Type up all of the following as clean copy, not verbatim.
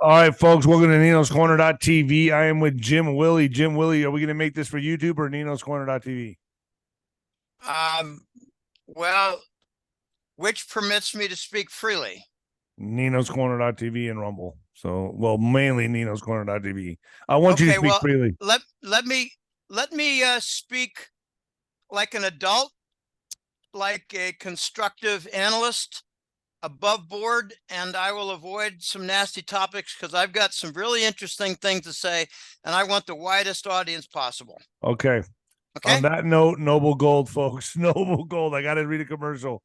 All right, folks, welcome to Nino's Corner.tv. I am with Jim Willie. Jim Willie, are we going to make this for YouTube or Nino's Corner.tv? Well, which permits me to speak freely? Nino's Corner.tv and Rumble. So, well, mainly Nino's Corner.tv. I want you to speak freely. Let me speak like an adult, like a constructive analyst, above board, and I will avoid some nasty topics because I've got some really interesting things to say, and I want the widest audience possible. Okay. On that note, Noble Gold, folks. Noble Gold. I got to read a commercial.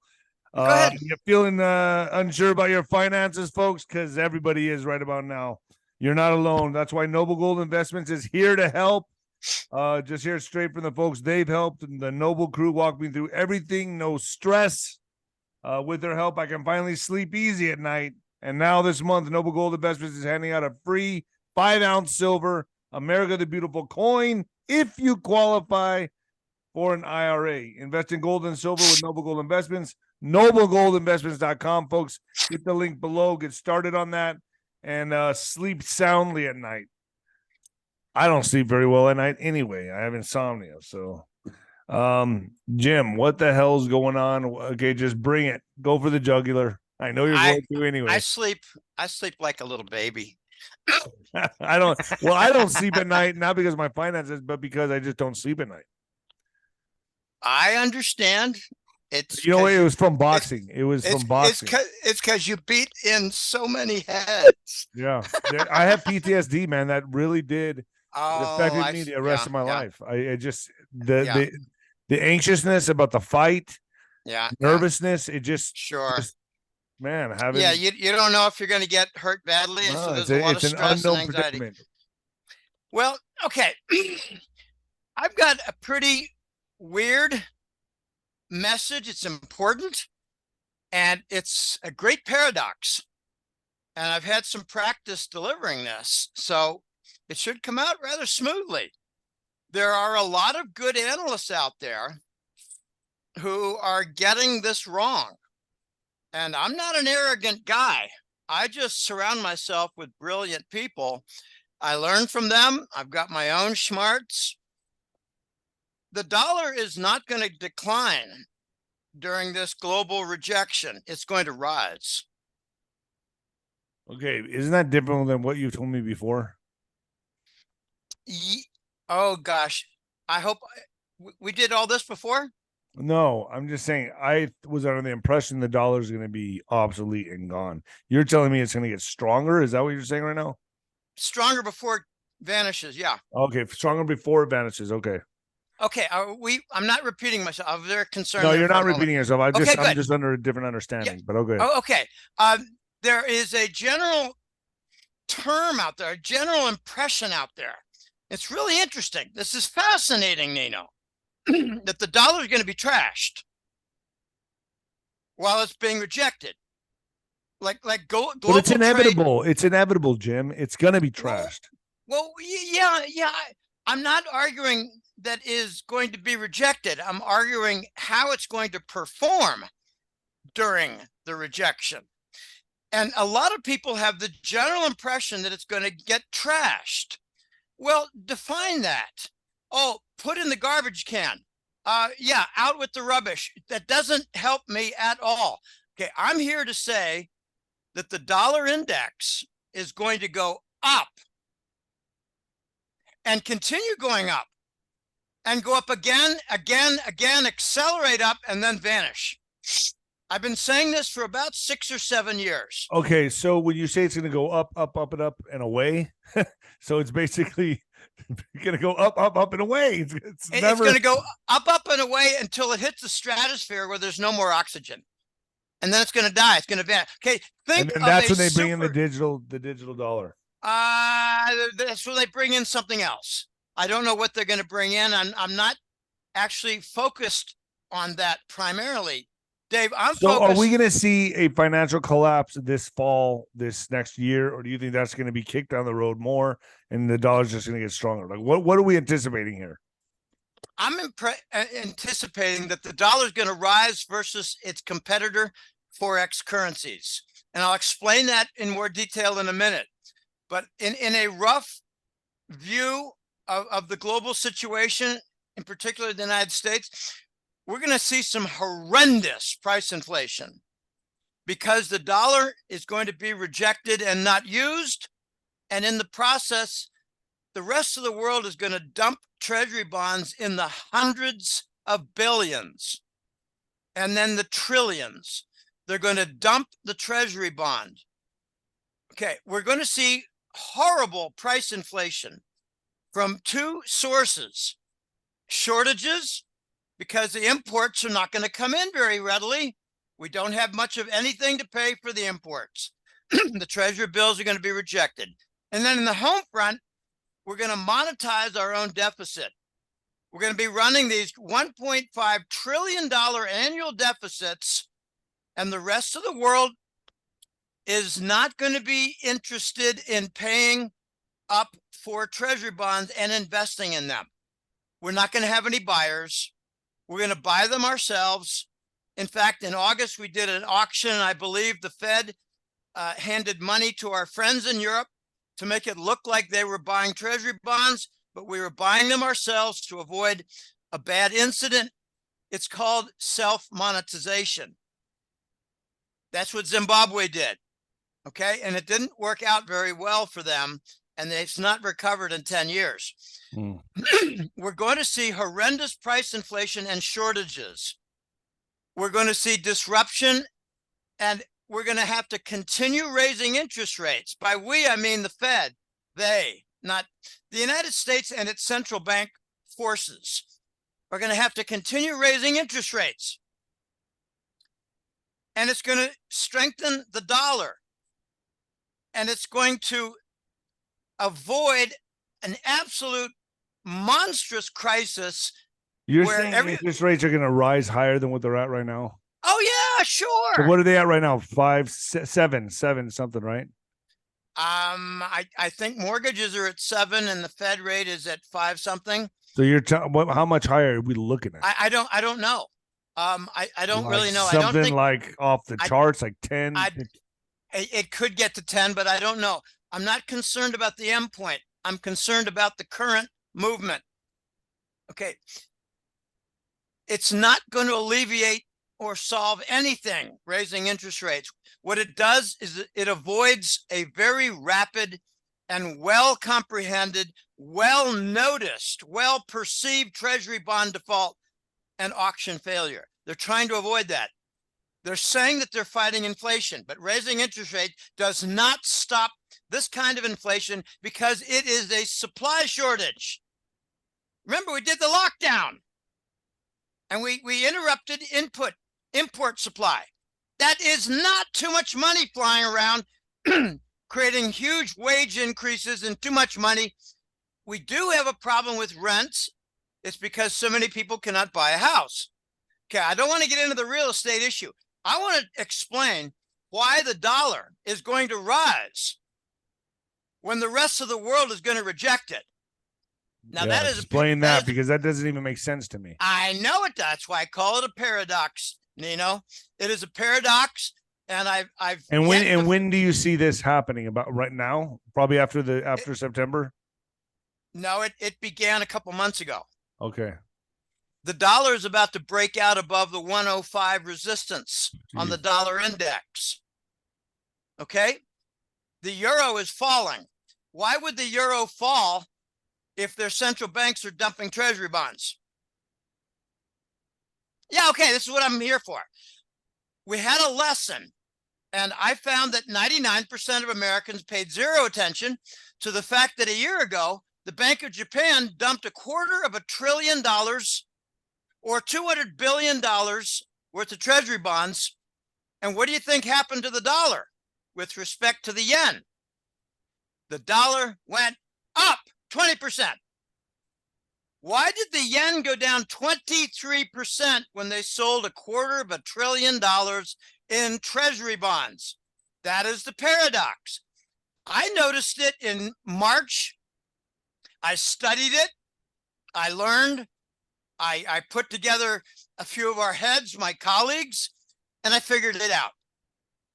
Go ahead. You're feeling unsure about your finances, folks, because everybody is right about now. You're not alone. That's why Noble Gold Investments is here to help. Just hear straight from the folks. They've helped. The Noble crew walked me through everything. No stress. With their help, I can finally sleep easy at night. And now this month, Noble Gold Investments is handing out a free 5-ounce silver America the Beautiful coin if you qualify for an IRA. Invest in gold and silver with Noble Gold Investments. NobleGoldInvestments.com, folks. Hit the link below. Get started on that and sleep soundly at night. I don't sleep very well at night anyway. I have insomnia, so... Jim, what the hell's going on? Okay, just bring it. Go for the jugular. I know you're going to anyway. I sleep like a little baby. I don't sleep at night, not because of my finances, but because I just don't sleep at night. I understand. It was from boxing. It was from boxing. It's because you beat in so many heads. Yeah. I have PTSD, man. That really did. It affected me the rest of my life. I just the anxiousness about the fight, nervousness. It just man, you don't know if you're going to get hurt badly, and so there's a lot of stress and anxiety. Well, okay, I've got a pretty weird message. It's important, and it's a great paradox, and I've had some practice delivering this, so it should come out rather smoothly. There are a lot of good analysts out there who are getting this wrong. And I'm not an arrogant guy. I just surround myself with brilliant people. I learn from them. I've got my own smarts. The dollar is not going to decline during this global rejection. It's going to rise. Okay, isn't that different than what you told me before? Oh, gosh. I hope we did all this before. No, I'm just saying I was under the impression the dollar is going to be obsolete and gone. You're telling me it's going to get stronger? Is that what you're saying right now? Stronger before it vanishes, yeah. Okay, stronger before it vanishes, okay. Okay, I'm not repeating myself. I'm very concerned. No, you're not repeating yourself. I'm just under a different understanding, but okay. Oh, okay. There is a general term out there, a general impression out there. It's really interesting. This is fascinating, Nino, that the dollar is going to be trashed while it's being rejected. Like global. But it's inevitable. It's inevitable, Jim. It's going to be trashed. Well, yeah. I'm not arguing that is going to be rejected. I'm arguing how it's going to perform during the rejection. And a lot of people have the general impression that it's going to get trashed. Well, define that. Oh, put in the garbage can. Out with the rubbish. That doesn't help me at all. Okay, I'm here to say that the dollar index is going to go up and continue going up and go up again, accelerate up, and then vanish. I've been saying this for about 6 or 7 years. Okay, so when you say it's going to go up, and away, so it's basically going to go up, and away. It's going to go up, and away until it hits the stratosphere where there's no more oxygen, and then it's going to die. It's going to vanish. Okay, and that's when they bring in the digital dollar. That's when they bring in something else. I don't know what they're going to bring in. I'm not actually focused on that primarily. Dave, So are we going to see a financial collapse this fall, this next year, or do you think that's going to be kicked down the road more and the dollar's just going to get stronger? Like, what are we anticipating here? I'm anticipating that the dollar is going to rise versus its competitor Forex currencies. And I'll explain that in more detail in a minute. But in a rough view of the global situation, in particular the United States, we're going to see some horrendous price inflation because the dollar is going to be rejected and not used. And in the process, the rest of the world is going to dump treasury bonds in the hundreds of billions and then the trillions. They're going to dump the treasury bond. Okay, we're going to see horrible price inflation from two sources: shortages, because the imports are not going to come in very readily. We don't have much of anything to pay for the imports. The treasury bills are going to be rejected. And then in the home front, we're going to monetize our own deficit. We're going to be running these $1.5 trillion annual deficits, and the rest of the world is not going to be interested in paying up for treasury bonds and investing in them. We're not going to have any buyers. We're going to buy them ourselves. In fact, in August, we did an auction, and I believe the Fed handed money to our friends in Europe to make it look like they were buying treasury bonds, but we were buying them ourselves to avoid a bad incident. It's called self-monetization. That's what Zimbabwe did, okay? And it didn't work out very well for them, and it's not recovered in 10 years. We're going to see horrendous price inflation and shortages. We're going to see disruption, and we're going to have to continue raising interest rates. By we, I mean the Fed. They, not the United States and its central bank forces, are going to have to continue raising interest rates. And it's going to strengthen the dollar. And it's going to avoid an absolute monstrous crisis. You're saying interest rates are going to rise higher than what they're at right now? Oh yeah, sure. So what are they at right now? 5, 7 something, right? I think mortgages are at 7 and the Fed rate is at 5 something. So you're how much higher are we looking at? I don't know. I don't like really know. Something I don't think, like off the charts, like 10. It could get to 10, but I don't know. I'm not concerned about the end point. I'm concerned about the current movement. Okay. It's not going to alleviate or solve anything, raising interest rates. What it does is it avoids a very rapid and well-comprehended, well-noticed, well-perceived treasury bond default and auction failure. They're trying to avoid that. They're saying that they're fighting inflation, but raising interest rates does not stop this kind of inflation because it is a supply shortage. Remember, we did the lockdown and we interrupted import supply. That is not too much money flying around, creating huge wage increases and too much money. We do have a problem with rents. It's because so many people cannot buy a house. Okay, I don't want to get into the real estate issue. I want to explain why the dollar is going to rise when the rest of the world is going to reject it. Now that is explain that because that doesn't even make sense to me. I know it. That's why I call it a paradox, Nino. It is a paradox, and when do you see this happening? About right now? Probably after September? No, it began a couple months ago. Okay. The dollar is about to break out above the 105 resistance on the dollar index. Okay? The euro is falling. Why would the euro fall if their central banks are dumping treasury bonds? Yeah, okay, this is what I'm here for. We had a lesson, and I found that 99% of Americans paid zero attention to the fact that a year ago, the Bank of Japan dumped $250 billion or $200 billion worth of treasury bonds. And what do you think happened to the dollar with respect to the yen? The dollar went up 20%. Why did the yen go down 23% when they sold $250 billion in treasury bonds? That is the paradox. I noticed it in March. I studied it. I learned. I put together a few of our heads, my colleagues, and I figured it out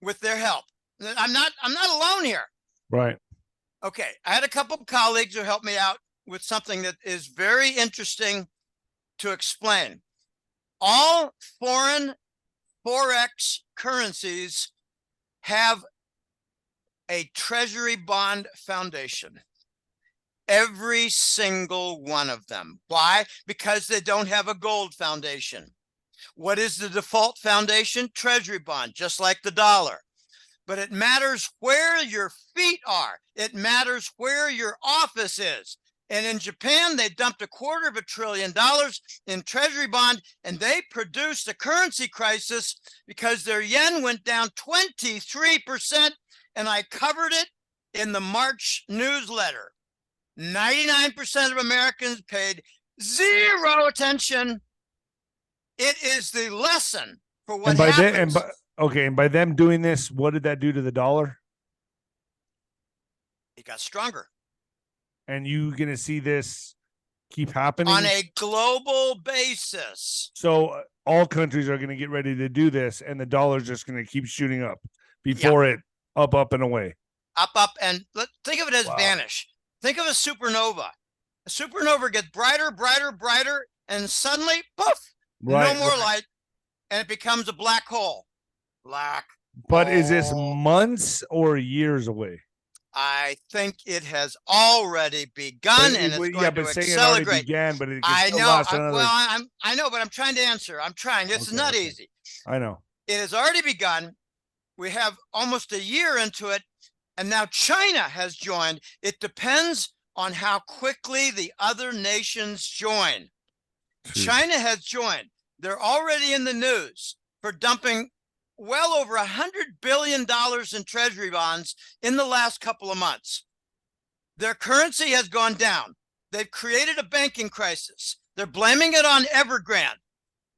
with their help. I'm not alone here. Right. Okay, I had a couple of colleagues who helped me out with something that is very interesting to explain. All foreign Forex currencies have a treasury bond foundation. Every single one of them. Why? Because they don't have a gold foundation. What is the default foundation? Treasury bond, just like the dollar. But it matters where your feet are. It matters where your office is. And in Japan, they dumped $250 billion in treasury bond, and they produced a currency crisis because their yen went down 23%, and I covered it in the March newsletter. 99% of Americans paid zero attention. It is the lesson for what happens. And by them doing this, what did that do to the dollar? It got stronger. And you going to see this keep happening? On a global basis. So all countries are going to get ready to do this, and the dollar's just going to keep shooting up before it up and away. Up, and think of it as vanish. Think of a supernova. A supernova gets brighter, brighter, brighter, and suddenly, poof, no more light, and it becomes a black hole. But is this months or years away? I think it has already begun, and it's going to accelerate. It already began, but I know. I know, but I'm trying to answer. I'm trying. This is not easy. I know. It has already begun. We have almost a year into it, and now China has joined. It depends on how quickly the other nations join. China has joined. They're already in the news for dumping well over $100 billion in treasury bonds in the last couple of months. Their currency has gone down. They've created a banking crisis. They're blaming it on Evergrande.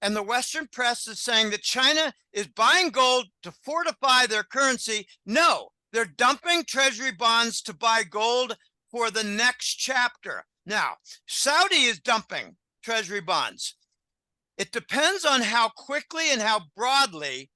And the Western press is saying that China is buying gold to fortify their currency. No, they're dumping treasury bonds to buy gold for the next chapter. Now, Saudi is dumping treasury bonds. It depends on how quickly and how broadly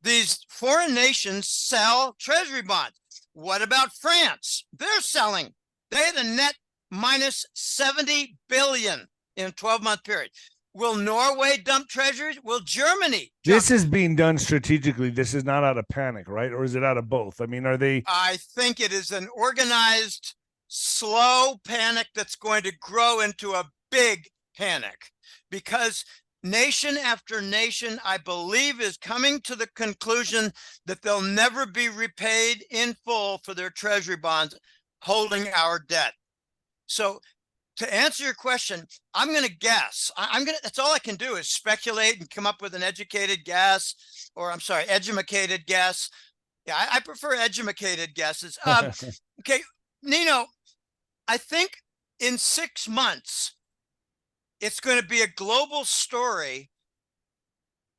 these foreign nations sell treasury bonds. What about France? They're selling. They had a net minus 70 billion in a 12-month period. Will Norway dump treasuries? Will Germany? This is being done strategically. This is not out of panic, right? Or is it out of both? I mean, are they? I think it is an organized, slow panic that's going to grow into a big panic, because nation after nation, I believe, is coming to the conclusion that they'll never be repaid in full for their treasury bonds holding our debt. So to answer your question, I'm going to guess. That's all I can do is speculate and come up with an educated guess, or edumacated guess. Yeah, I prefer edumacated guesses. Okay, Nino, I think in 6 months, it's going to be a global story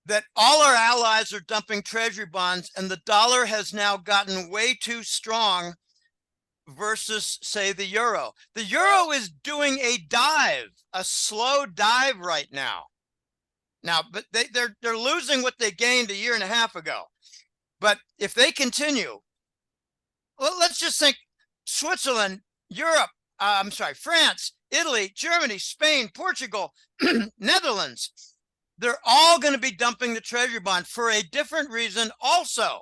that all our allies are dumping treasury bonds, and the dollar has now gotten way too strong versus, say, the euro. The euro is doing a dive, a slow dive right now. But they're losing what they gained a year and a half ago. But if they continue, well, let's just think Switzerland, Europe, France, Italy, Germany, Spain, Portugal, Netherlands, they're all going to be dumping the treasury bond for a different reason also,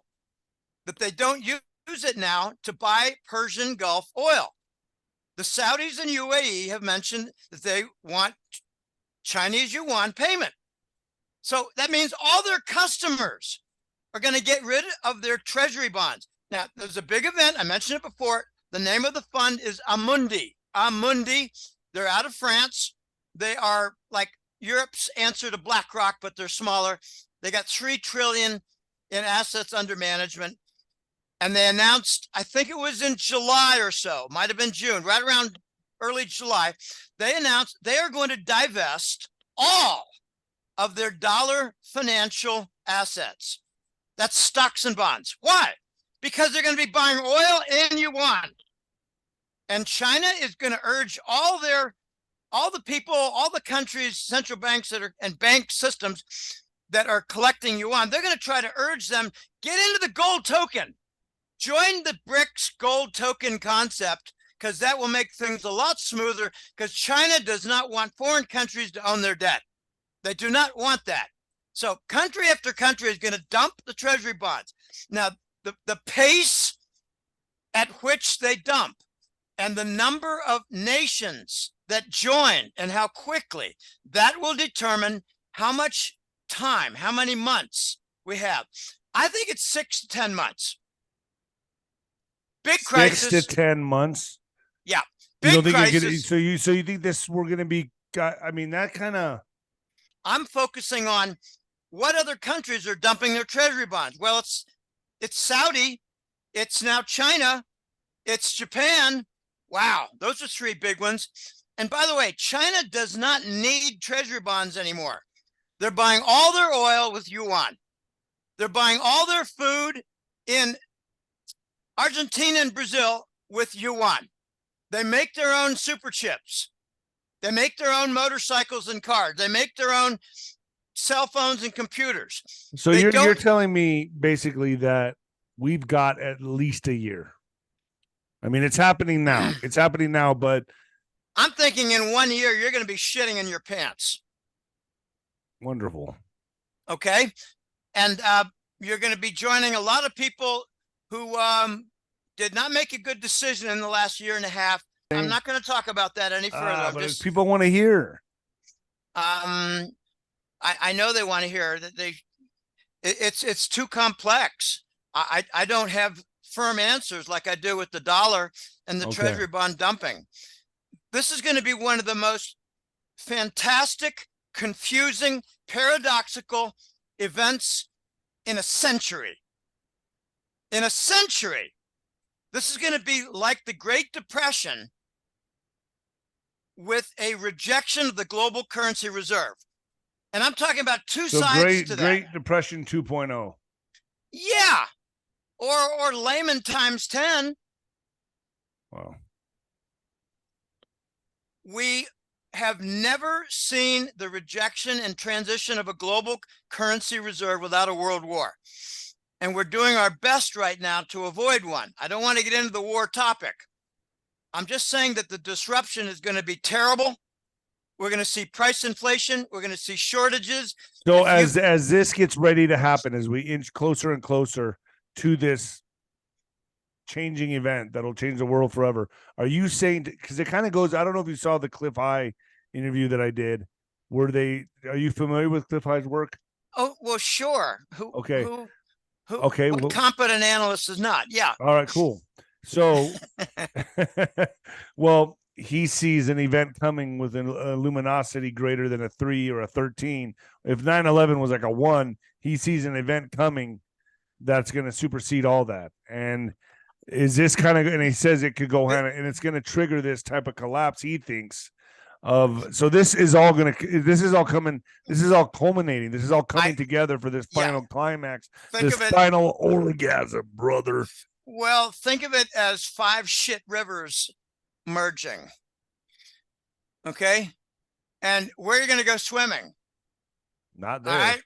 that they don't use it now to buy Persian Gulf oil. The Saudis and UAE have mentioned that they want Chinese yuan payment. So that means all their customers are going to get rid of their treasury bonds. Now, there's a big event. I mentioned it before. The name of the fund is Amundi. Amundi. They're out of France. They are like Europe's answer to BlackRock, but they're smaller. They got $3 trillion in assets under management. And they announced, I think it was in July or so, might have been June, right around early July, they announced they are going to divest all of their dollar financial assets. That's stocks and bonds. Why? Because they're going to be buying oil and yuan. And China is going to urge all the people, all the countries, central banks and bank systems that are collecting yuan, they're going to try to urge them, get into the gold token. Join the BRICS gold token concept, because that will make things a lot smoother, because China does not want foreign countries to own their debt. They do not want that. So country after country is going to dump the treasury bonds. Now, the pace at which they dump and the number of nations that join and how quickly, that will determine how much time, how many months we have. I think it's 6 to 10 months. Big crisis. 6 to 10 months. Yeah. Big you don't think crisis. So you think we're going to be, I mean, that kind of. I'm focusing on what other countries are dumping their treasury bonds. Well, it's Saudi. It's now China. It's Japan. Wow. Those are 3 big ones. And by the way, China does not need treasury bonds anymore. They're buying all their oil with yuan. They're buying all their food in Argentina and Brazil with yuan. They make their own super chips. They make their own motorcycles and cars. They make their own cell phones and computers. So you're telling me basically that we've got at least a year. I mean, it's happening now. It's happening now, but I'm thinking in 1 year, you're going to be shitting in your pants. Wonderful. Okay. And you're going to be joining a lot of people who did not make a good decision in the last year and a half. I'm not going to talk about that any further. But people want to hear. I know they want to hear that it's too complex. I don't have firm answers like I do with the dollar and the treasury bond dumping. This is going to be one of the most fantastic, confusing, paradoxical events in a century. In a century. This is going to be like the Great Depression with a rejection of the global currency reserve. And I'm talking about two sides to that. Great Depression 2.0. Yeah. Or layman times 10. Wow. We have never seen the rejection and transition of a global currency reserve without a world war. And we're doing our best right now to avoid one. I don't want to get into the war topic. I'm just saying that the disruption is going to be terrible. We're going to see price inflation. We're going to see shortages. So as this gets ready to happen, as we inch closer and closer to this changing event that'll change the world forever, are you saying, because it kind of goes, I don't know if you saw the 𝗫𝗏 interview that I did, are you familiar with 𝗫𝗏's work? Oh, well, sure. What competent analyst is not? Yeah. All right, cool. So, well, he sees an event coming with a luminosity greater than a 3 or a 13. If 9/11 was like a 1, he sees an event coming that's going to supersede all that. And is this kind of, and he says it could go hand, and it's going to trigger this type of collapse, he thinks, of, so this is all culminating, this is all coming together for this final climax, this final orgasm, brother. Well, think of it as 5 shit rivers merging. Okay. And where are you going to go swimming? Not there. All right.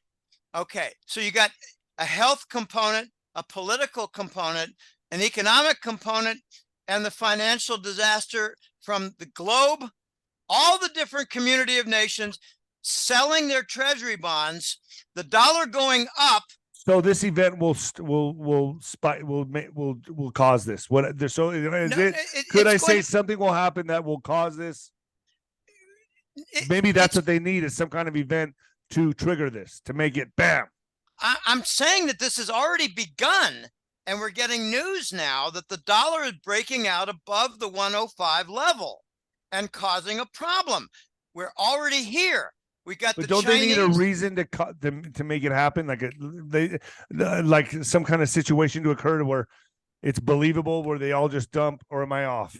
Okay. So you got a health component, a political component, an economic component, and the financial disaster from the globe, all the different community of nations selling their treasury bonds, the dollar going up. So this event will cause this. Could I say something will happen that will cause this? Maybe that's what they need, is some kind of event to trigger this, to make it bam. I'm saying that this has already begun, and we're getting news now that the dollar is breaking out above the 105 level and causing a problem. We're already here. We got the Chinese. They need a reason to make it happen, like some kind of situation to occur to where it's believable, where they all just dump? Or am I off?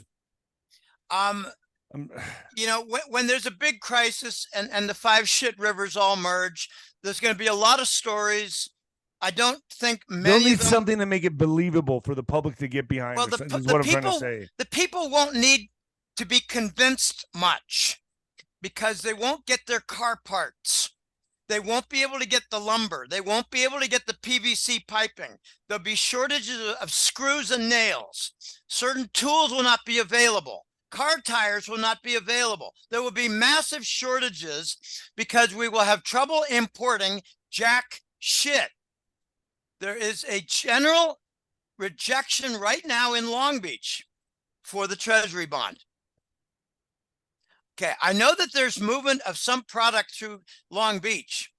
You know, when there's a big crisis and the 5 shit rivers all merge, there's going to be a lot of stories. I don't think they'll need something to make it believable for the public to get behind. Well, is what I'm trying to say. The people won't need to be convinced much, because they won't get their car parts. They won't be able to get the lumber. They won't be able to get the PVC piping. There'll be shortages of screws and nails. Certain tools will not be available. Car tires will not be available. There will be massive shortages because we will have trouble importing jack shit. There is a general rejection right now in Long Beach for the Treasury bond. Okay, I know that there's movement of some product through Long Beach,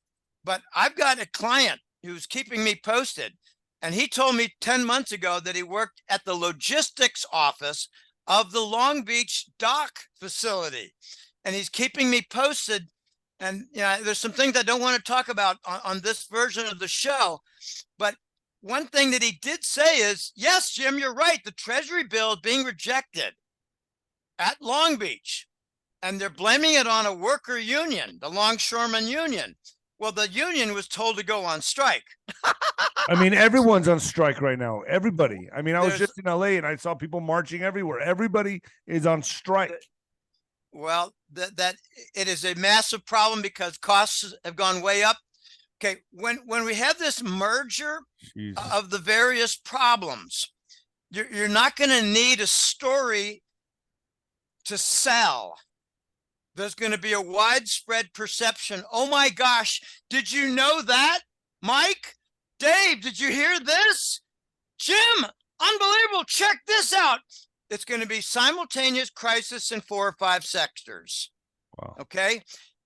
but I've got a client who's keeping me posted, and he told me 10 months ago that he worked at the logistics office of the Long Beach dock facility, and he's keeping me posted. And there's some things I don't want to talk about on this version of the show, but one thing that he did say is, yes, Jim, you're right. The Treasury bill is being rejected at Long Beach. And they're blaming it on a worker union, the Longshoremen Union. Well, the union was told to go on strike. I mean, everyone's on strike right now. Everybody. I mean, I was just in LA and I saw people marching everywhere. Everybody is on strike. Well, that it is a massive problem because costs have gone way up. Okay, when we have this merger of the various problems, you're not going to need a story to sell. There's going to be a widespread perception. Oh my gosh, did you know that? Mike, Dave, did you hear this? Jim, unbelievable, check this out. It's going to be simultaneous crisis in 4 or 5 sectors. Wow. Okay,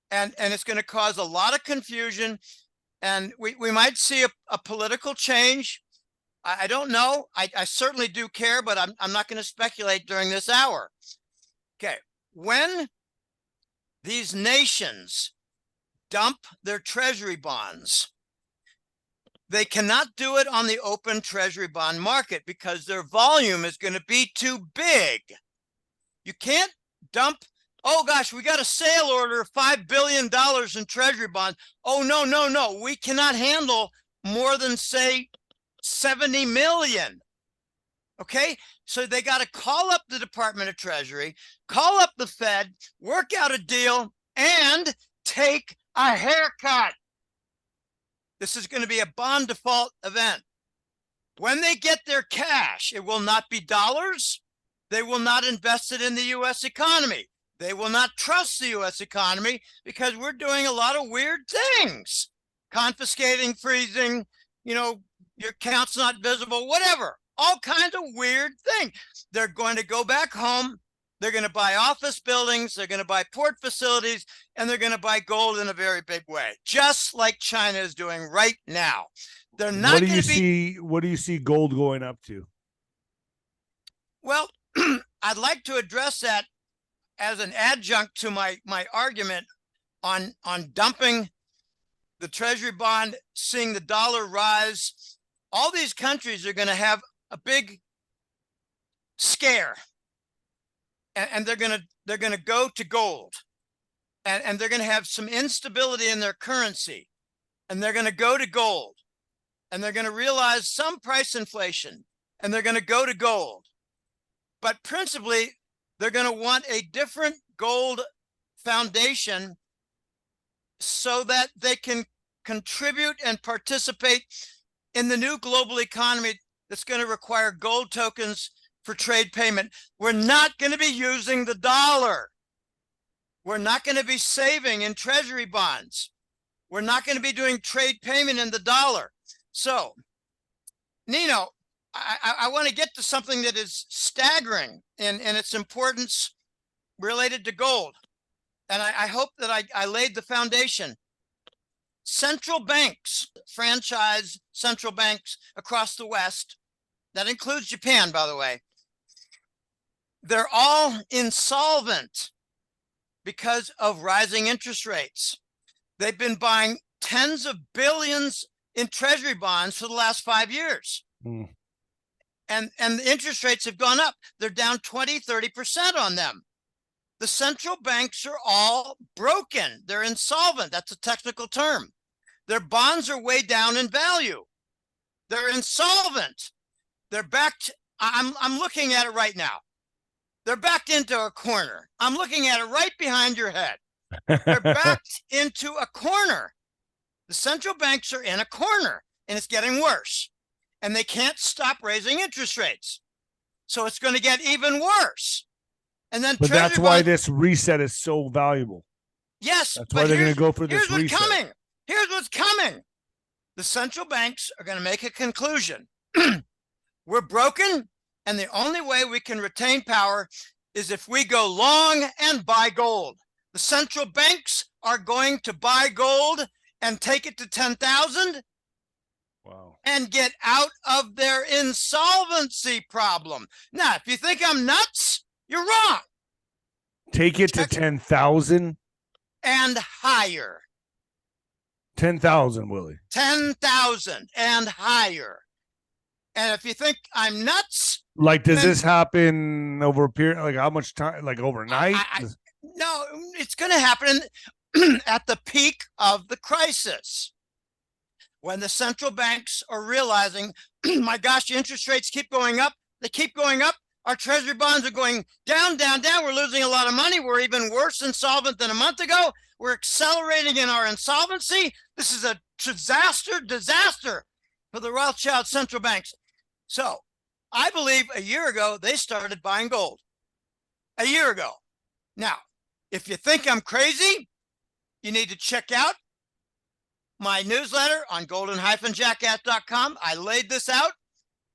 and it's going to cause a lot of confusion, and we might see a political change. I don't know. I certainly do care, but I'm not going to speculate during this hour. Okay, when these nations dump their treasury bonds, they cannot do it on the open treasury bond market because their volume is going to be too big. You can't dump, oh gosh, we got a sale order of $5 billion in treasury bonds. Oh, no. We cannot handle more than, say, 70 million. Okay, so they got to call up the Department of Treasury, call up the Fed, work out a deal, and take a haircut. This is going to be a bond default event. When they get their cash, it will not be dollars. They will not invest it in the U.S. economy. They will not trust the U.S. economy because we're doing a lot of weird things. Confiscating, freezing, your account's not visible, whatever. All kinds of weird things. They're going to go back home. They're going to buy office buildings. They're going to buy port facilities, and they're going to buy gold in a very big way, just like China is doing right now. They're not going to be. What do you see gold going up to? Well, I'd like to address that as an adjunct to my argument on dumping the Treasury bond, seeing the dollar rise. All these countries are going to have a big scare, and they're going to go to gold, and they're going to have some instability in their currency, and they're going to go to gold, and they're going to realize some price inflation, and they're going to go to gold. But principally, they're going to want a different gold foundation so that they can contribute and participate in the new global economy that's going to require gold tokens for trade payment. We're not going to be using the dollar. We're not going to be saving in treasury bonds. We're not going to be doing trade payment in the dollar. So, Nino, I want to get to something that is staggering in its importance related to gold. And I hope that I laid the foundation. Central banks, franchise central banks across the West, that includes Japan, by the way, they're all insolvent because of rising interest rates. They've been buying tens of billions in treasury bonds for the last 5 years. Mm. And the interest rates have gone up. They're down 20, 30% on them. The central banks are all broken. They're insolvent. That's a technical term. Their bonds are way down in value. They're insolvent. They're backed. I'm looking at it right now. They're backed into a corner. I'm looking at it right behind your head. They're backed into a corner. The central banks are in a corner, and it's getting worse. And they can't stop raising interest rates. So it's going to get even worse. And then but that's why this reset is so valuable. Yes, that's why they're going to go for this reset. Here's what's coming. The central banks are going to make a conclusion. We're broken, and the only way we can retain power is if we go long and buy gold. The central banks are going to buy gold and take it to 10,000. Wow. And get out of their insolvency problem. Now, if you think I'm nuts, you're wrong. Take it to 10,000 and higher. 10,000, Willie. 10,000 and higher. And if you think I'm nuts, like, does this happen over a period? Like, how much time? Like overnight? No, it's going to happen at the peak of the crisis. When the central banks are realizing, my gosh, the interest rates keep going up. They keep going up. Our treasury bonds are going down, down, down. We're losing a lot of money. We're even worse insolvent than a month ago. We're accelerating in our insolvency. This is a disaster for the Rothschild central banks. So I believe a year ago, they started buying gold. A year ago. Now, if you think I'm crazy, you need to check out my newsletter on golden-jackass.com. I laid this out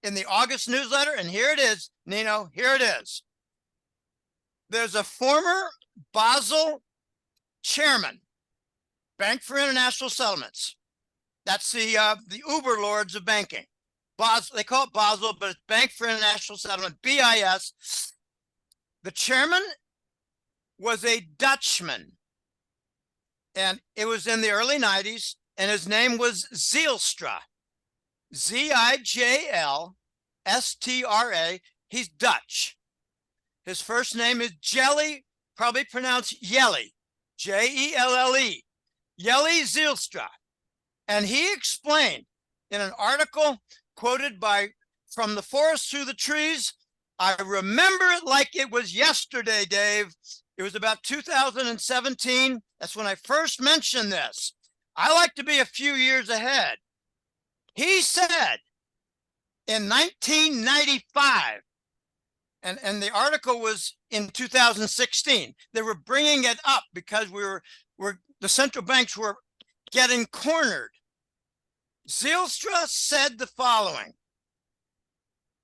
in the August newsletter, and here it is, Nino, here it is. There's a former Basel chairman, Bank for International Settlements. That's the uber lords of banking. Basel, they call it Basel, but it's Bank for International Settlement, BIS. The chairman was a Dutchman, and it was in the early 90s. And his name was Zijlstra, Zijlstra. He's Dutch. His first name is Jelly, probably pronounced Yelly, Jelle, Yelly Zijlstra. And he explained in an article quoted from the forest through the trees, I remember it like it was yesterday, Dave. It was about 2017. That's when I first mentioned this. I like to be a few years ahead. He said in 1995, and the article was in 2016, they were bringing it up because the central banks were getting cornered. Zijlstra said the following: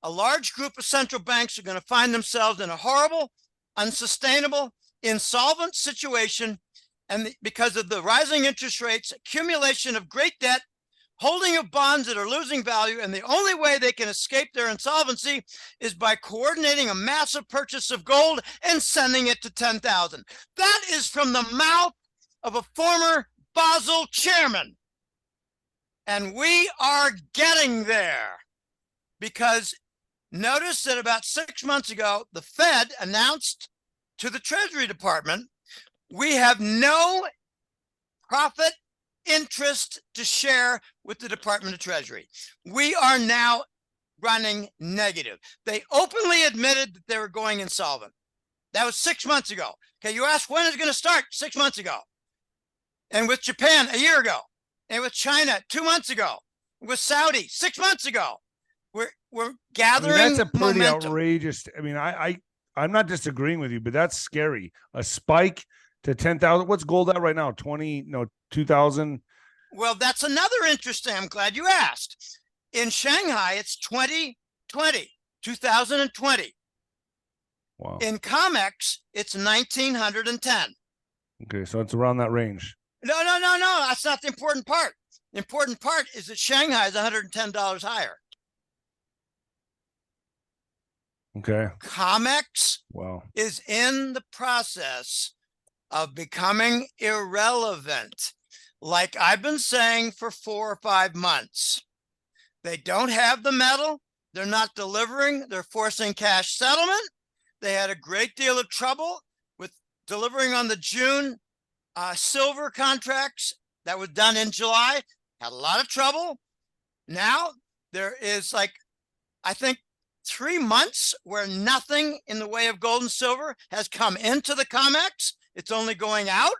a large group of central banks are going to find themselves in a horrible, unsustainable, insolvent situation, and because of the rising interest rates, accumulation of great debt, holding of bonds that are losing value, and the only way they can escape their insolvency is by coordinating a massive purchase of gold and sending it to 10,000. That is from the mouth of a former Basel chairman. And we are getting there, because notice that about 6 months ago, the Fed announced to the Treasury Department, we have no profit interest to share with the Department of Treasury. We are now running negative. They openly admitted that they were going insolvent. That was 6 months ago. Okay, you ask when it's going to start? 6 months ago. And with Japan, a year ago. And with China, 2 months ago. With Saudi, 6 months ago. We're gathering that's a pretty momentum. Outrageous. I mean, I'm not disagreeing with you, but that's scary. A spike to 10,000. What's gold at right now? 2,000. Well, that's another interesting. I'm glad you asked. In Shanghai, it's 2020. Wow. In COMEX, it's 1,910. Okay, so it's around that range. No. That's not the important part. The important part is that Shanghai is $110 higher. Okay. COMEX wow. is in the process of becoming irrelevant. Like I've been saying for 4 or 5 months. They don't have the metal. They're not delivering. They're forcing cash settlement. They had a great deal of trouble with delivering on the June silver contracts that was done in July. Had a lot of trouble. Now there is I think 3 months where nothing in the way of gold and silver has come into the COMEX. It's only going out.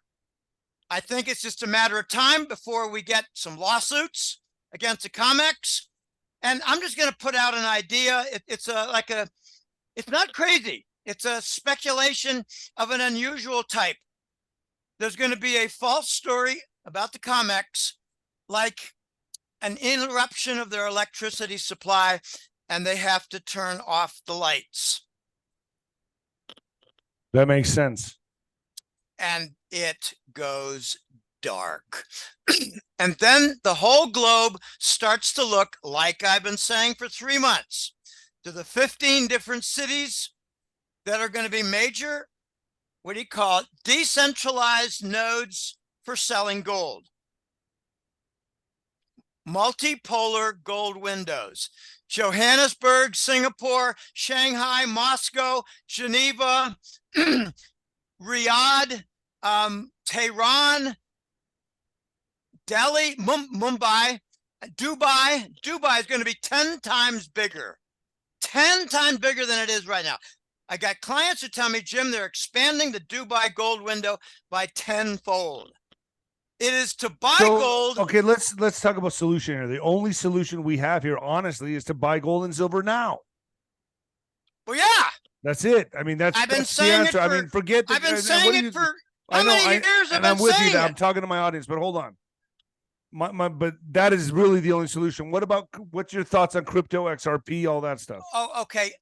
I think it's just a matter of time before we get some lawsuits against the COMEX. And I'm just going to put out an idea. It's not crazy. It's a speculation of an unusual type. There's going to be a false story about the COMEX, like an interruption of their electricity supply, and they have to turn off the lights. That makes sense. And it goes dark. And then the whole globe starts to look like I've been saying for 3 months. To the 15 different cities that are going to be major, what do you call it, decentralized nodes for selling gold. Multipolar gold windows. Johannesburg, Singapore, Shanghai, Moscow, Geneva, Riyadh, Tehran, Delhi, Mumbai, Dubai. Dubai is going to be 10 times bigger. 10 times bigger than it is right now. I got clients who tell me, Jim, they're expanding the Dubai gold window by 10-fold. It is to buy gold. Okay, let's talk about solution here. The only solution we have here, honestly, is to buy gold and silver now. Well, yeah. That's it. I mean, that's the answer. I mean, forget that. I've been saying it for how many years? And I'm with you now. I'm talking to my audience, but hold on. But that is really the only solution. What's your thoughts on crypto, XRP, all that stuff? Oh, okay.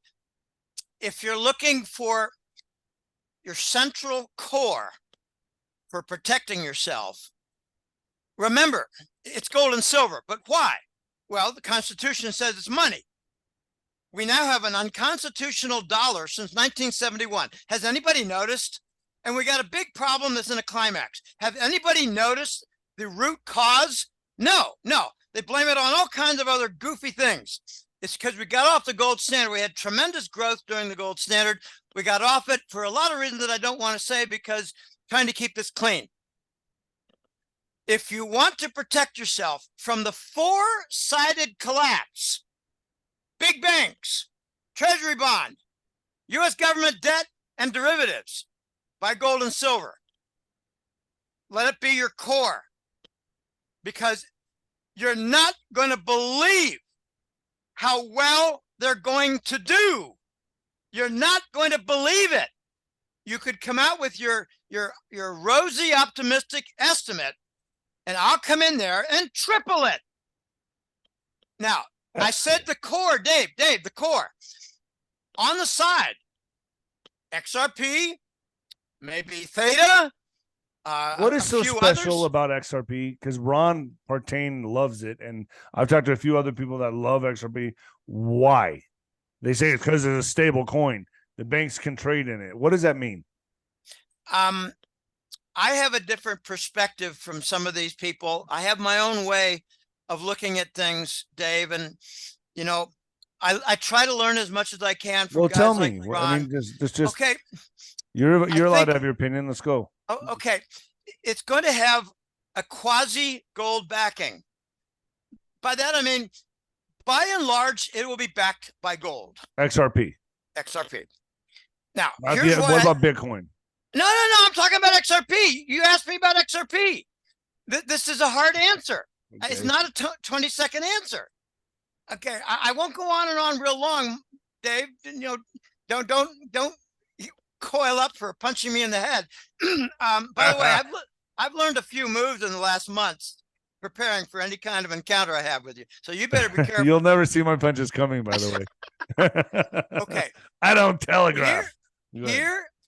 If you're looking for your central core for protecting yourself, remember, it's gold and silver. But why? Well, the Constitution says it's money. We now have an unconstitutional dollar since 1971. Has anybody noticed? And we got a big problem that's in a climax. Have anybody noticed the root cause? No. They blame it on all kinds of other goofy things. It's because we got off the gold standard. We had tremendous growth during the gold standard. We got off it for a lot of reasons that I don't want to say, because trying to keep this clean. If you want to protect yourself from the four-sided collapse, big banks, treasury bond, U.S. government debt, and derivatives, buy gold and silver. Let it be your core, because you're not going to believe how well they're going to do. You're not going to believe it. You could come out with your rosy optimistic estimate, and I'll come in there and triple it. Now, I said the core, Dave, the core. On the side, XRP, maybe Theta. What is so special about XRP? Because Ron Partain loves it, and I've talked to a few other people that love XRP. Why? They say it's because it's a stable coin. The banks can trade in it. What does that mean? I have a different perspective from some of these people. I have my own way of looking at things, Dave, and you know, I try to learn as much as I can from guys like Ron. I mean, just okay. You're allowed to have your opinion. Let's go. Oh, okay. It's going to have a quasi gold backing. By that, I mean, by and large, it will be backed by gold. XRP. Now, what about Bitcoin? No. I'm talking about XRP. You asked me about XRP. This is a hard answer. Okay. It's not a 20-second answer. Okay, I won't go on and on real long, Dave. You know, don't coil up for punching me in the head. By the way, I've learned a few moves in the last months preparing for any kind of encounter I have with you. So you better be careful. You'll never see my punches coming, by the way. Okay. I don't telegraph.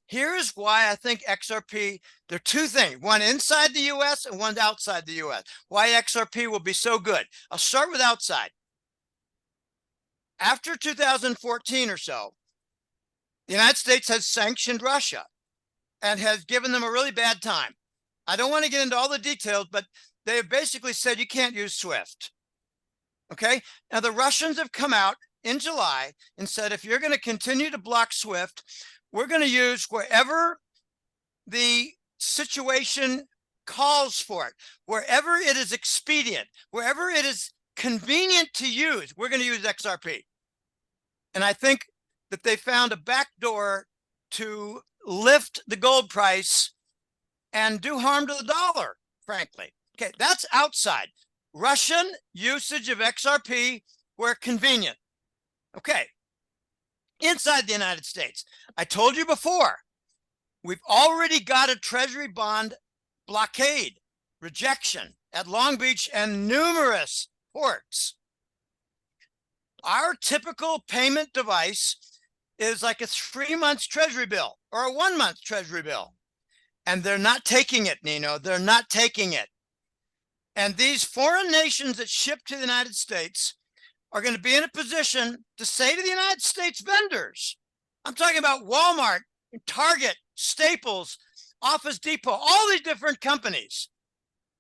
Here's why I think XRP, there are two things, one inside the US and one outside the US. Why XRP will be so good. I'll start with outside. After 2014 or so, the United States has sanctioned Russia and has given them a really bad time. I don't want to get into all the details, but they have basically said you can't use SWIFT. Okay. Now the Russians have come out in July and said, if you're going to continue to block SWIFT, we're going to use wherever the situation calls for it, wherever it is expedient, wherever it is convenient to use, we're going to use XRP. And I think that they found a backdoor to lift the gold price and do harm to the dollar, frankly. Okay, that's outside. Russian usage of XRP where convenient. Okay, inside the United States, I told you before, we've already got a treasury bond blockade, rejection at Long Beach and numerous ports. Our typical payment device is like a 3-month treasury bill or a 1-month treasury bill. And they're not taking it, Nino. They're not taking it. And these foreign nations that ship to the United States are going to be in a position to say to the United States vendors, I'm talking about Walmart, Target, Staples, Office Depot, all these different companies.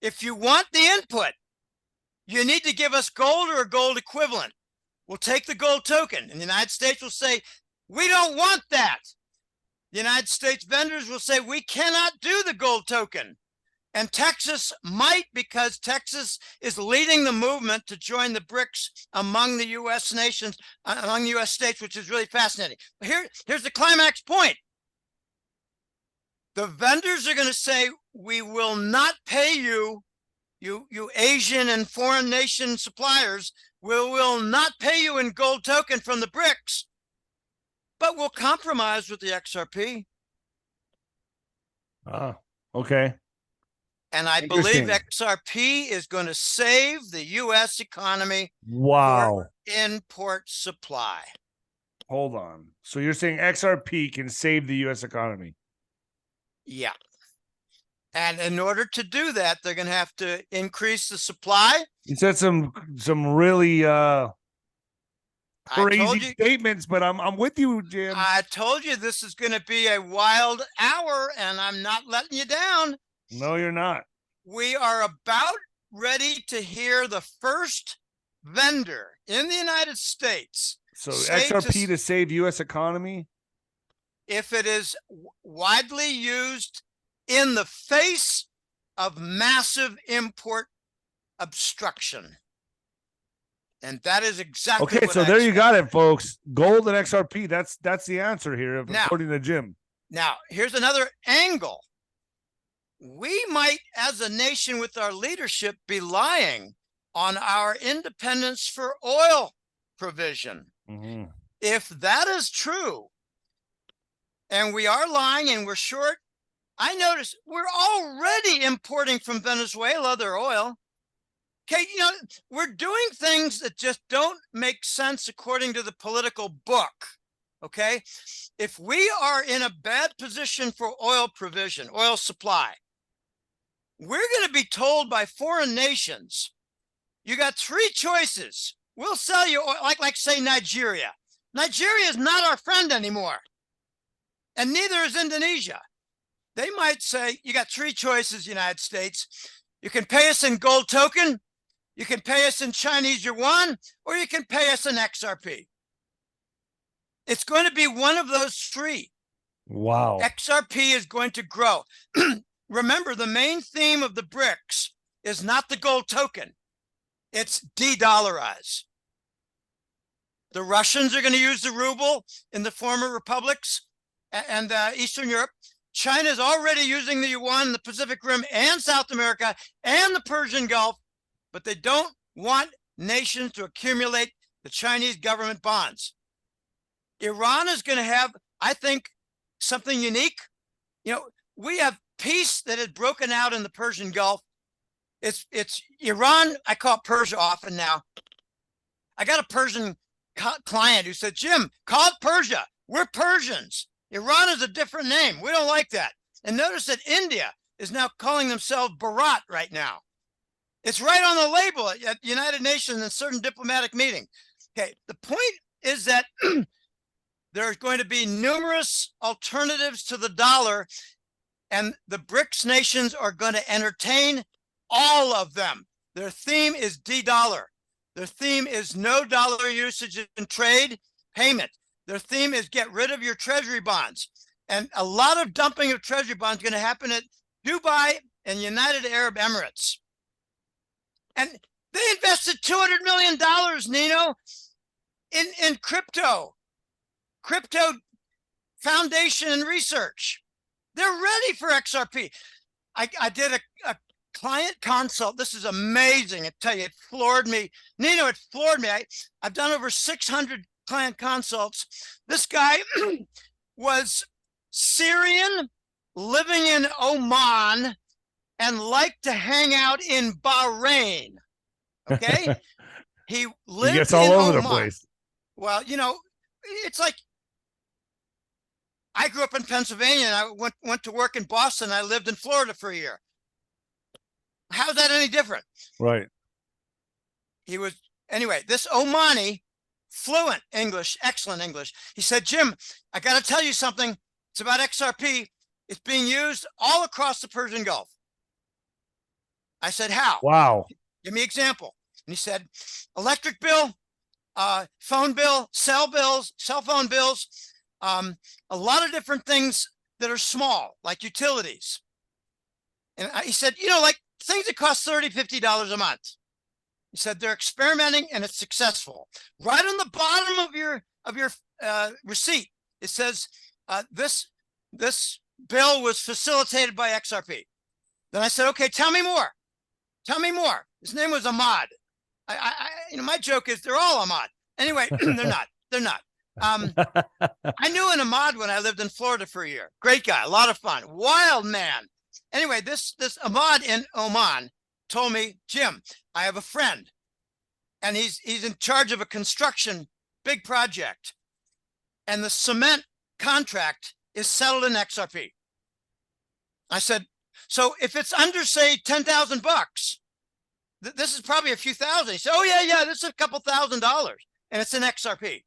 If you want the input, you need to give us gold or a gold equivalent. We'll take the gold token, and the United States will say, we don't want that. The United States vendors will say, we cannot do the gold token. And Texas might, because Texas is leading the movement to join the BRICS among the U.S. nations, among the U.S. states, which is really fascinating. Here's the climax point. The vendors are going to say, we will not pay you, you Asian and foreign nation suppliers, we will not pay you in gold token from the BRICS, but we'll compromise with the XRP. Okay. And I believe XRP is going to save the U.S. economy. Wow. For import supply. Hold on. So you're saying XRP can save the U.S. economy? Yeah. And in order to do that, they're going to have to increase the supply. You said some really crazy statements, but I'm with you, Jim. I told you this is going to be a wild hour, and I'm not letting you down. No, you're not. We are about ready to hear the first vendor in the United States. So XRP to save U.S. economy? If it is widely used in the face of massive import obstruction. And that is exactly okay. What So there you got it, folks. Gold and XRP. That's the answer here, according to Jim. Now, here's another angle. We might, as a nation with our leadership, be lying on our independence for oil provision. Mm-hmm. If that is true, and we are lying and we're short, I notice we're already importing from Venezuela their oil. Okay, you know, we're doing things that just don't make sense according to the political book. Okay, if we are in a bad position for oil provision, oil supply, we're going to be told by foreign nations, you got 3 choices. We'll sell you oil, like say Nigeria. Nigeria is not our friend anymore. And neither is Indonesia. They might say, you got 3 choices, United States. You can pay us in gold token, you can pay us in Chinese yuan, or you can pay us in XRP. It's going to be one of those 3. Wow. XRP is going to grow. Remember, the main theme of the BRICS is not the gold token. It's de-dollarize. The Russians are going to use the ruble in the former republics and Eastern Europe. China is already using the yuan in the Pacific Rim and South America and the Persian Gulf, but they don't want nations to accumulate the Chinese government bonds. Iran is going to have, I think, something unique. You know, we have peace that has broken out in the Persian Gulf. It's Iran. I call it Persia often now. I got a Persian client who said, Jim, call it Persia. We're Persians. Iran is a different name. We don't like that. And notice that India is now calling themselves Bharat right now. It's right on the label at the United Nations in certain diplomatic meetings. Okay, the point is that there's going to be numerous alternatives to the dollar, and the BRICS nations are going to entertain all of them. Their theme is de-dollar. Their theme is no dollar usage in trade payment. Their theme is get rid of your treasury bonds. And a lot of dumping of treasury bonds is going to happen at Dubai and United Arab Emirates. And they invested $200 million, Nino, in crypto foundation and research. They're ready for XRP. I did a client consult. This is amazing. I tell you, it floored me. Nino, it floored me. I've done over 600 client consults. This guy was Syrian, living in Oman, and liked to hang out in Bahrain. Okay. He lived gets all over Oman. the place. Well, you know, it's like I grew up in Pennsylvania and I went to work in Boston. I lived in Florida for a year. How's that any different? Right. He was, anyway, this Omani, fluent English, excellent English. He said, Jim, I got to tell you something. It's about XRP. It's being used all across the Persian Gulf. I said, how? Wow. Give me an example. And he said, electric bill, phone bill, cell phone bills, a lot of different things that are small, like utilities. And he said, you know, like things that cost $30, $50 a month. He said, they're experimenting and it's successful. Right on the bottom of your receipt, it says, this bill was facilitated by XRP. Then I said, okay, tell me more. Tell me more. His name was Ahmad. You know, my joke is they're all Ahmad. Anyway, they're not. They're not. I knew an Ahmad when I lived in Florida for a year. Great guy, a lot of fun, wild man. Anyway, this Ahmad in Oman told me, Jim, I have a friend, and he's in charge of a construction big project, and the cement contract is settled in XRP. I said, so if it's under, say, $10,000, this is probably a few thousand. He said, oh yeah, this is a couple $1,000s, and it's in XRP.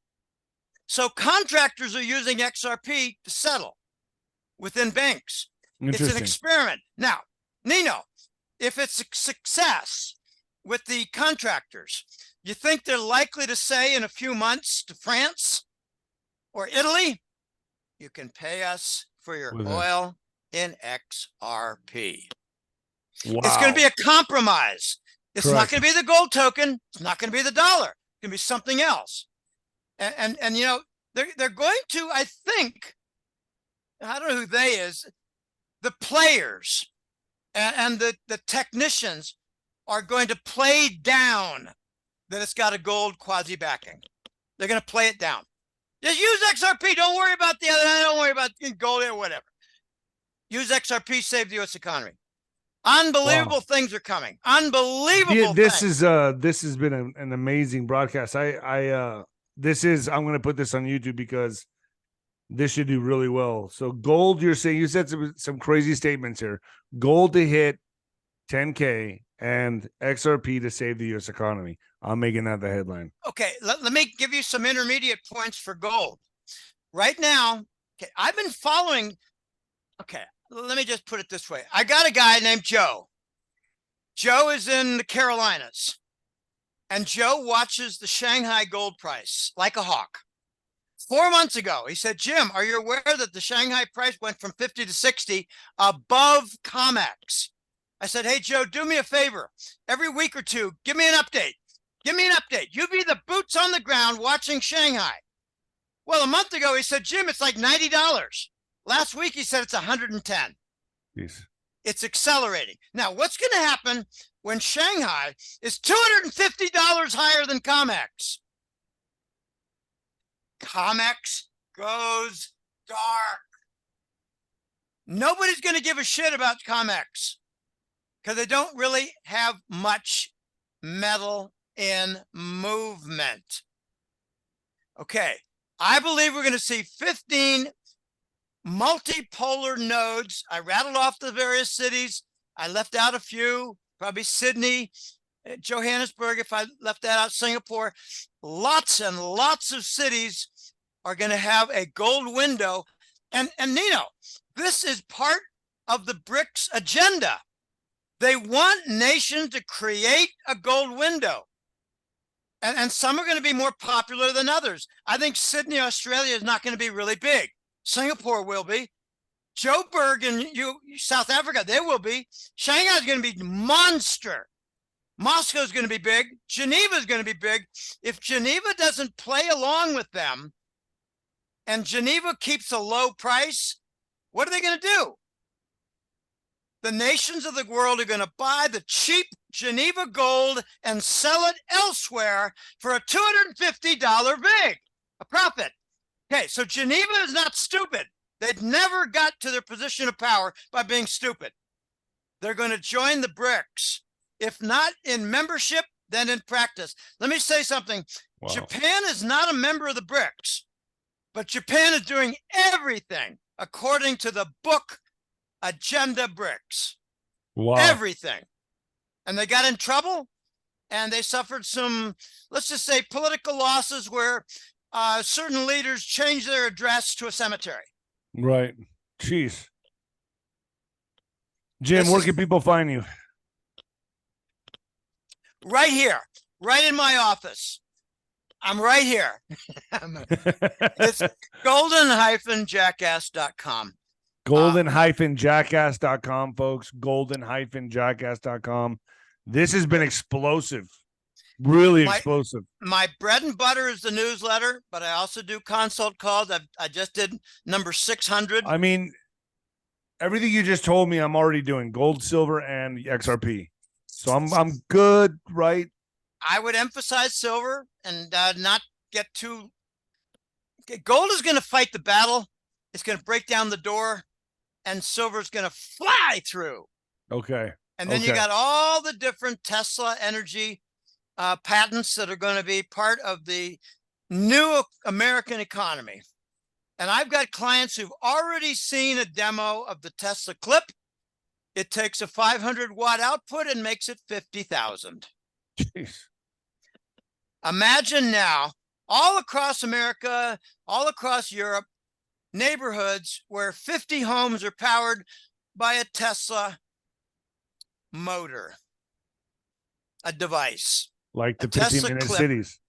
So contractors are using XRP to settle within banks. It's an experiment. Now, Nino, if it's a success with the contractors, you think they're likely to say in a few months to France or Italy, you can pay us for your oil in XRP. Wow. It's going to be a compromise. It's not going to be the gold token. It's not going to be the dollar. It's going to be something else. And you know, they're going to, I think, I don't know who they is, the players and the technicians are going to play down that it's got a gold quasi backing. They're going to play it down. Just use XRP. Don't worry about the other. Don't worry about gold or whatever. Use XRP, save the U.S. economy. Unbelievable things are coming. Unbelievable. This has been an amazing broadcast. I'm going to put this on YouTube because this should do really well. So gold, you're saying, you said some crazy statements here. Gold to hit 10K and XRP to save the U.S. economy. I'm making that the headline. Okay, let me give you some intermediate points for gold. Right now, okay, I've been following. Okay, let me just put it this way. I got a guy named Joe. Joe is in the Carolinas, and Joe watches the Shanghai gold price like a hawk. 4 months ago, he said, Jim, are you aware that the Shanghai price went from 50 to 60 above COMEX? I said, hey, Joe, do me a favor. Every week or two, give me an update. Give me an update. You be the boots on the ground watching Shanghai. Well, a month ago, he said, Jim, it's like $90. Last week, he said it's 110. Yes. It's accelerating. Now, what's going to happen when Shanghai is $250 higher than COMEX? COMEX goes dark. Nobody's going to give a shit about COMEX because they don't really have much metal in movement. Okay, I believe we're going to see 15 multipolar nodes. I rattled off the various cities. I left out a few, probably Sydney, Johannesburg, if I left that out, Singapore. Lots and lots of cities are going to have a gold window. And Nino, this is part of the BRICS agenda. They want nations to create a gold window. And some are going to be more popular than others. I think Sydney, Australia is not going to be really big. Singapore will be. Joburg and South Africa, they will be. Shanghai is going to be monster. Moscow is going to be big. Geneva is going to be big. If Geneva doesn't play along with them and Geneva keeps a low price, what are they going to do? the nations of the world are going to buy the cheap Geneva gold and sell it elsewhere for a $250 vig, a profit. Okay, so Geneva is not stupid. They've never got to their position of power by being stupid. They're going to join the BRICS, if not in membership, then in practice. Let me say something. Wow. Japan is not a member of the BRICS, but Japan is doing everything according to the book Agenda BRICS. Wow. Everything. And they got in trouble and they suffered some, let's just say, political losses where certain leaders changed their address to a cemetery. Right. Jeez. Jim, where can people find you? Right here, right in my office. I'm right here. It's golden-jackass.com. Golden-jackass.com, folks. Golden-jackass.com. This has been explosive. Really explosive. My bread and butter is the newsletter, but I also do consult calls. I just did number 600. I mean, everything you just told me, I'm already doing gold, silver, and XRP. So I'm good, right? I would emphasize silver and not get too. Gold is going to fight the battle. It's going to break down the door, and silver is going to fly through. Okay. And then you got all the different Tesla energy patents that are going to be part of the new American economy. And I've got clients who've already seen a demo of the Tesla clip. It takes a 500-watt output and makes it 50,000. Jeez. Imagine now, all across America, all across Europe, neighborhoods where 50 homes are powered by a Tesla motor, a device. Like the 15-minute cities.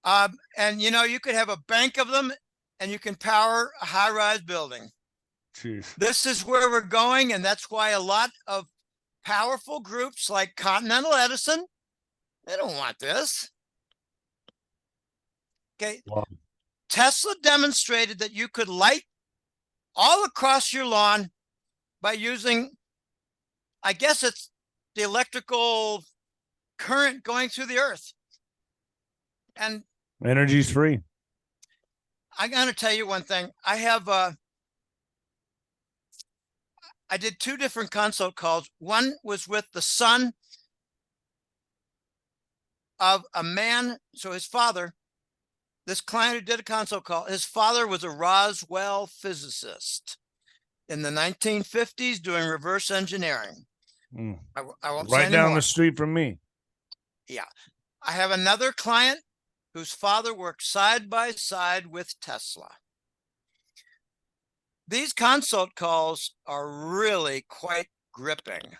And, you know, you could have a bank of them and you can power a high-rise building. Jeez. This is where we're going, and that's why a lot of powerful groups like Continental Edison, they don't want this. Okay. Wow. Tesla demonstrated that you could light all across your lawn by using, I guess it's the electrical current going through the earth. And energy's free. I'm going to tell you one thing. I did 2 different consult calls. One was with the son of a man. So his father, this client who did a consult call, his father was a Roswell physicist in the 1950s doing reverse engineering. I won't say right down anymore. The street from me. Yeah. I have another client whose father worked side by side with Tesla. These consult calls are really quite gripping.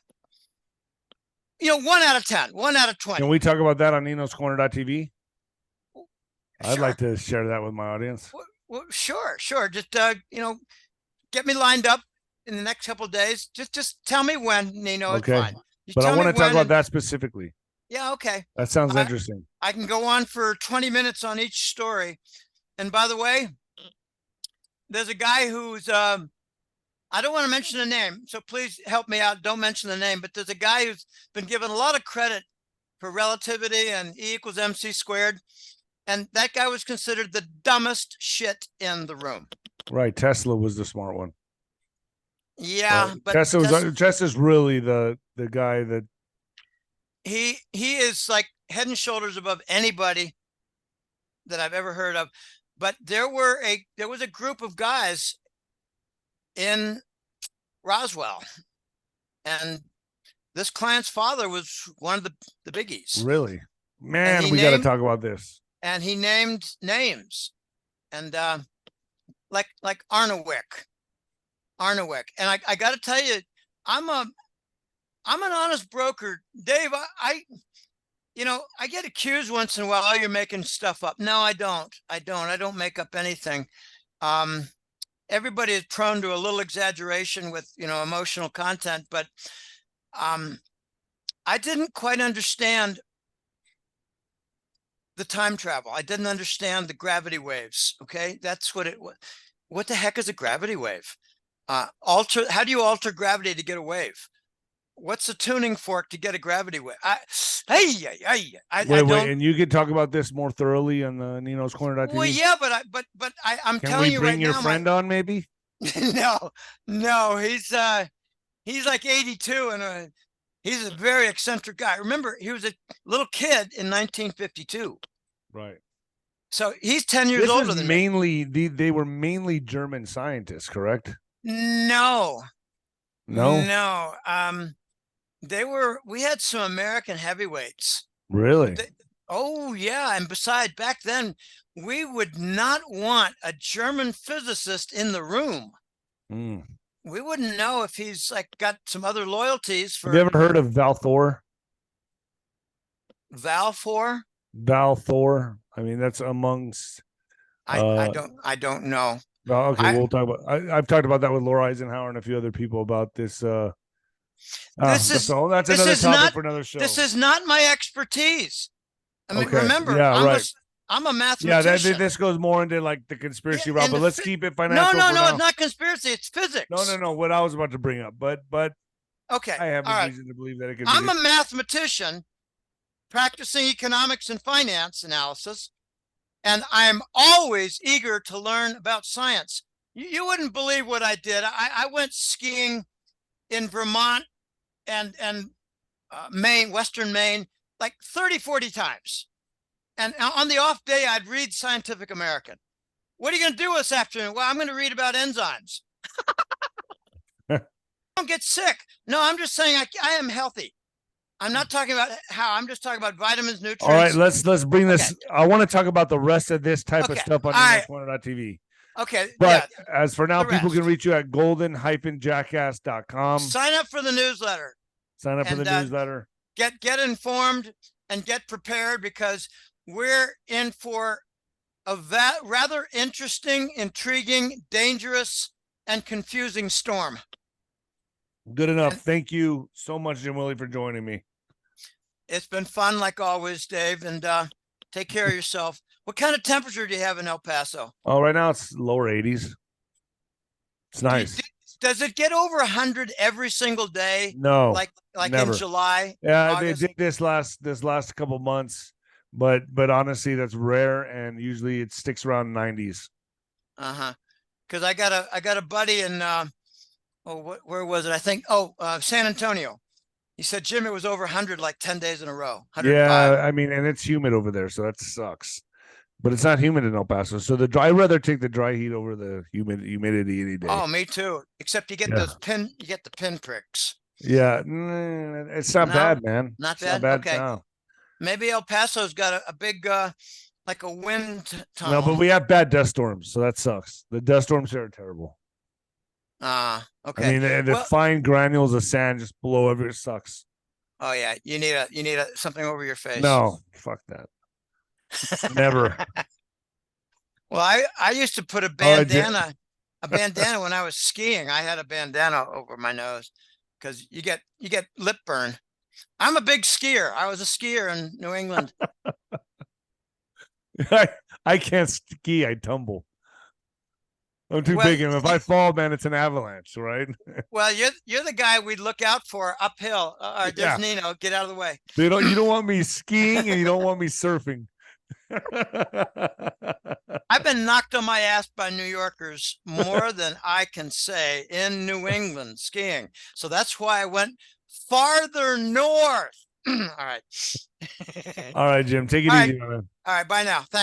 You know, 1 out of 10, 1 out of 20. Can we talk about that on Nino's Corner.tv? Sure. I'd like to share that with my audience. Well, sure. Just, you know, get me lined up in the next couple of days. Just tell me when, Nino. Okay. It's fine. But I want to talk about that specifically. Yeah, okay. That sounds interesting. I can go on for 20 minutes on each story. And by the way, there's a guy who's, I don't want to mention the name, so please help me out. Don't mention the name, but there's a guy who's been given a lot of credit for relativity and E=mc². And that guy was considered the dumbest shit in the room. Right. Tesla was the smart one. Yeah. But Tesla's really the guy that. He is like head and shoulders above anybody that I've ever heard of. But there was a group of guys in Roswell, and this client's father was one of the biggies. Really? Man, we got to talk about this. And he named names, and like Arnewick. And I got to tell you, I'm an honest broker, Dave. I get accused once in a while, oh, you're making stuff up. No, I don't. I don't make up anything. Everybody is prone to a little exaggeration with, emotional content, but I didn't quite understand the time travel. I didn't understand the gravity waves. Okay. That's what it was. What the heck is a gravity wave? How do you alter gravity to get a wave? What's the tuning fork to get a gravity wave? Wait, and you could talk about this more thoroughly on the Nino's Corner.tv. Well, yeah, but I'm telling you right now. Can we bring your friend on, maybe? No, he's like 82 and he's a very eccentric guy. Remember, he was a little kid in 1952. Right. So he's 10 years older than me. They were mainly German scientists, correct? No. No. We had some American heavyweights. Really? Oh yeah. And besides, back then we would not want a German physicist in the room. We wouldn't know if he's like got some other loyalties for. Have you ever heard of 𝗨𝗲? 𝗨𝗲? 𝗨𝗲. I mean, that's amongst. I don't know. Oh, okay, we'll talk about. I've talked about that with Laura Eisenhower and a few other people about this. That's another topic for another show. This is not my expertise. I mean, okay. Remember, yeah, I'm a mathematician. Yeah, this goes more into like the conspiracy route, but let's keep it financial. No, it's not conspiracy. It's physics. No. What I was about to bring up, but okay, I have a reason to believe that it could. I'm a mathematician practicing economics and finance analysis, and I'm always eager to learn about science. You wouldn't believe what I did. I went skiing in Vermont and Maine, Western Maine, like 30, 40 times. And on the off day, I'd read Scientific American. What are you going to do this afternoon? Well, I'm going to read about enzymes. Don't get sick. No, I'm just saying I am healthy. I'm not talking about how. I'm just talking about vitamins, nutrients. All right, let's bring this. Okay. I want to talk about the rest of this type of stuff on Nino'sCorner.tv. Okay. But as for now, people can reach you at golden-jackass.com. Sign up for the newsletter. Get informed and get prepared, because we're in for a rather interesting, intriguing, dangerous, and confusing storm. Good enough. Thank you so much, J.Willie, for joining me. It's been fun, like always, Dave, and take care of yourself. What kind of temperature do you have in El Paso? Oh, right now it's lower 80s. It's nice. Does it get over 100 every single day? No, like never. In July. Yeah, they did this last couple months, but honestly, that's rare, and usually it sticks around 90s. Because I got a buddy in where was it? I think San Antonio. He said, Jim, it was over 100 like 10 days in a row. 105. Yeah, I mean, and it's humid over there, so that sucks. But it's not humid in El Paso, so I'd rather take the dry heat over the humidity any day. Oh, me too. Except you get the pinpricks. Yeah, it's not bad, man. Not bad. Okay. No. Maybe El Paso's got a big like a wind tunnel. No, but we have bad dust storms, so that sucks. The dust storms here are terrible. Okay. I mean, the fine granules of sand just blow over. It sucks. Oh yeah, you need something over your face. No, fuck that. Never. Well, I used to put a bandana when I was skiing. I had a bandana over my nose because you get lip burn. I'm a big skier. I was a skier in New England. I can't ski. I tumble. I'm too big, and if I fall, man, it's an avalanche, right? Well, you're the guy we'd look out for uphill. All right, there's Nino. Get out of the way. You don't want me skiing, and you don't want me surfing. I've been knocked on my ass by New Yorkers more than I can say in New England skiing. So that's why I went farther north. All right. All right, Jim. Take it easy, man. All right. Bye now. Thanks.